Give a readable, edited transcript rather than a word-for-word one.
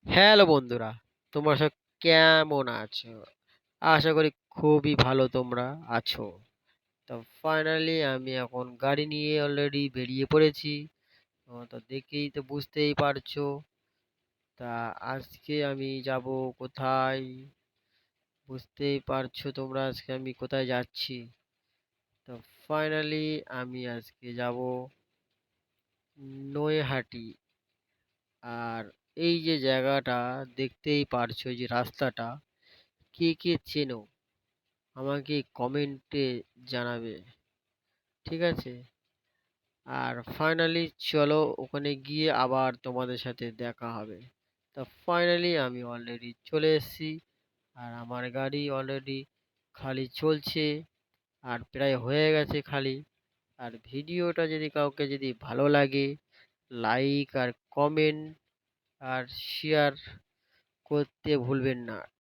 Hello বন্ধুরা, তোমরা সব কেমন আছো? আশা করি খুবই ভালো তোমরা আছো। তো ফাইনালি আমি এখন গাড়ি নিয়ে অলরেডি বেরিয়ে পড়েছি। তোমরা তো দেখেই তো বুঝতেই পারছো। তা আজকে আমি যাব কোথায়? বুঝতেই পারছো তোমরা আজকে আমি কোথায় যাচ্ছি। তো ফাইনালি আমি আজকে যাব নৈহাটি। আর এই যে জায়গাটা দেখতেই পারছো, এই যে রাস্তাটা, কে কে চেনো আমাকে কমেন্টে জানাবে, ঠিক আছে? আর ফাইনালি চলো ওখানে গিয়ে আবার তোমাদের সাথে দেখা হবে। তো ফাইনালি আমি অলরেডি চলে এসেছি, আর আমার গাড়ি অলরেডি খালি চলছে, আর প্রায় হয়ে গেছে খালি। আর ভিডিওটা যদি কাউকে যদি ভালো লাগে, লাইক আর কমেন্ট আর শেয়ার করতে ভুলবেন না।